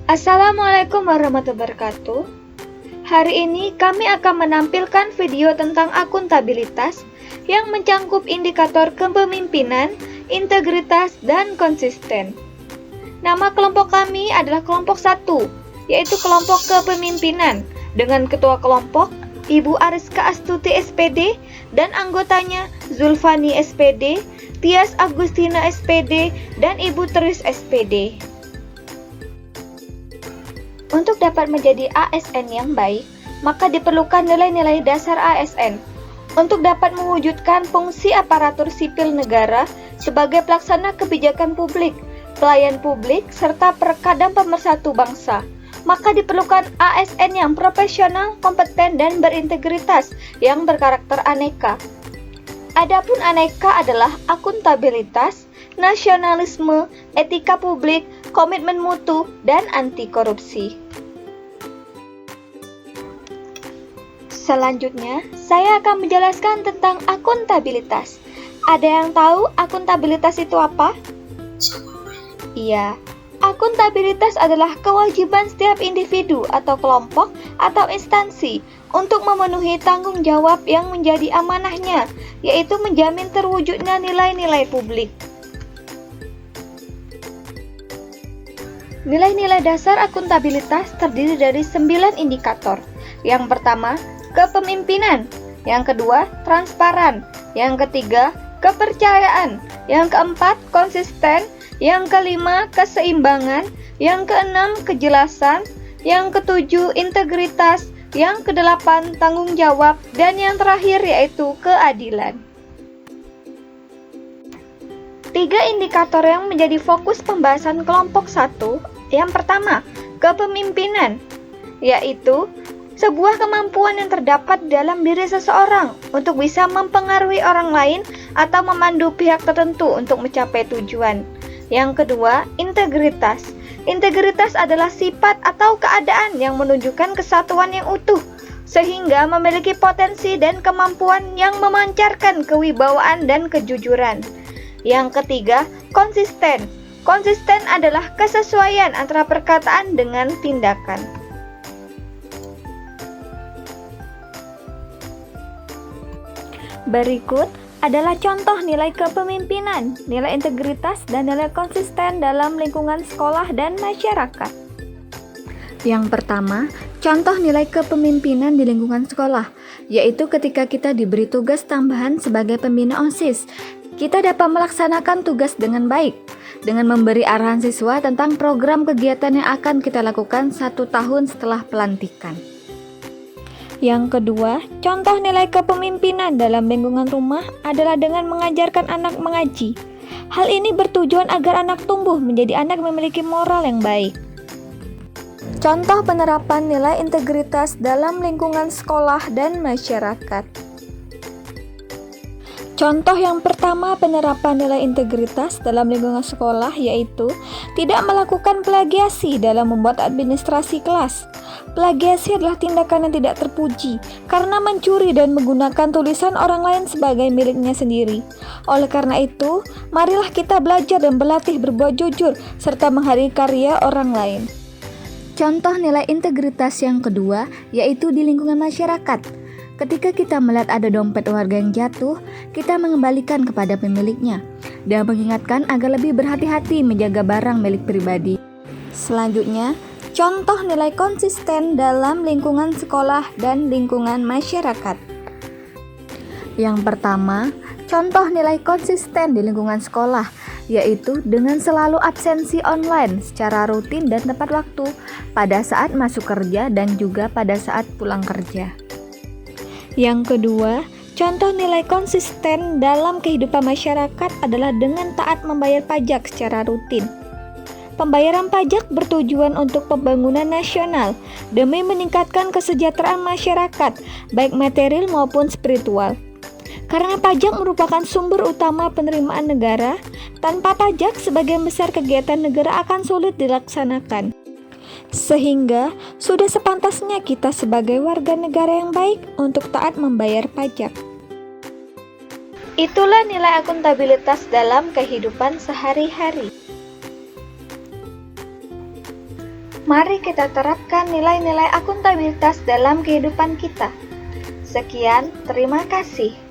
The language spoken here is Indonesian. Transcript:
Assalamualaikum warahmatullahi wabarakatuh. Hari ini kami akan menampilkan video tentang akuntabilitas yang mencangkup indikator kepemimpinan, integritas, dan konsisten. Nama kelompok kami adalah kelompok 1, yaitu kelompok kepemimpinan, dengan ketua kelompok Ibu Ariska Astuti SPD dan anggotanya Zulfani SPD, Tias Agustina SPD, dan Ibu Tris SPD. Untuk dapat menjadi ASN yang baik, maka diperlukan nilai-nilai dasar ASN. Untuk dapat mewujudkan fungsi aparatur sipil negara sebagai pelaksana kebijakan publik, pelayan publik, serta perekat dan pemersatu bangsa, maka diperlukan ASN yang profesional, kompeten, dan berintegritas yang berkarakter aneka. Adapun aneka adalah akuntabilitas, nasionalisme, etika publik, komitmen mutu, dan anti korupsi. Selanjutnya, saya akan menjelaskan tentang akuntabilitas. Ada yang tahu akuntabilitas itu apa? Iya, akuntabilitas adalah kewajiban setiap individu atau kelompok atau instansi untuk memenuhi tanggung jawab yang menjadi amanahnya, yaitu menjamin terwujudnya nilai-nilai publik. Nilai-nilai dasar akuntabilitas terdiri dari 9 indikator. Yang pertama, kepemimpinan. Yang kedua, transparan. Yang ketiga, kepercayaan. Yang keempat, konsisten. Yang kelima, keseimbangan. Yang keenam, kejelasan. Yang ketujuh, integritas. Yang kedelapan, tanggung jawab. Dan yang terakhir yaitu keadilan. 3 indikator yang menjadi fokus pembahasan kelompok 1. Yang pertama, kepemimpinan, yaitu sebuah kemampuan yang terdapat dalam diri seseorang untuk bisa mempengaruhi orang lain atau memandu pihak tertentu untuk mencapai tujuan. Yang kedua, integritas. Integritas adalah sifat atau keadaan yang menunjukkan kesatuan yang utuh, sehingga memiliki potensi dan kemampuan yang memancarkan kewibawaan dan kejujuran. Yang ketiga, konsisten. Konsisten adalah kesesuaian antara perkataan dengan tindakan. Berikut adalah contoh nilai kepemimpinan, nilai integritas, dan nilai konsisten dalam lingkungan sekolah dan masyarakat. Yang pertama, contoh nilai kepemimpinan di lingkungan sekolah, yaitu ketika kita diberi tugas tambahan sebagai pembina OSIS, kita dapat melaksanakan tugas dengan baik, dengan memberi arahan siswa tentang program kegiatan yang akan kita lakukan 1 tahun setelah pelantikan. Yang kedua, contoh nilai kepemimpinan dalam lingkungan rumah adalah dengan mengajarkan anak mengaji. Hal ini bertujuan agar anak tumbuh menjadi anak memiliki moral yang baik. Contoh penerapan nilai integritas dalam lingkungan sekolah dan masyarakat. Contoh yang pertama penerapan nilai integritas dalam lingkungan sekolah yaitu tidak melakukan plagiasi dalam membuat administrasi kelas. Plagiasi adalah tindakan yang tidak terpuji karena mencuri dan menggunakan tulisan orang lain sebagai miliknya sendiri. Oleh karena itu, marilah kita belajar dan berlatih berbuat jujur serta menghargai karya orang lain. Contoh nilai integritas yang kedua yaitu di lingkungan masyarakat. Ketika kita melihat ada dompet warga yang jatuh, kita mengembalikan kepada pemiliknya dan mengingatkan agar lebih berhati-hati menjaga barang milik pribadi. Selanjutnya, contoh nilai konsisten dalam lingkungan sekolah dan lingkungan masyarakat. Yang pertama, contoh nilai konsisten di lingkungan sekolah, yaitu dengan selalu absensi online secara rutin dan tepat waktu pada saat masuk kerja dan juga pada saat pulang kerja. Yang kedua, contoh nilai konsisten dalam kehidupan masyarakat adalah dengan taat membayar pajak secara rutin. Pembayaran pajak bertujuan untuk pembangunan nasional demi meningkatkan kesejahteraan masyarakat, baik material maupun spiritual. Karena pajak merupakan sumber utama penerimaan negara, tanpa pajak sebagian besar kegiatan negara akan sulit dilaksanakan. Sehingga sudah sepantasnya kita sebagai warga negara yang baik untuk taat membayar pajak. Itulah nilai akuntabilitas dalam kehidupan sehari-hari. Mari kita terapkan nilai-nilai akuntabilitas dalam kehidupan kita. Sekian, terima kasih.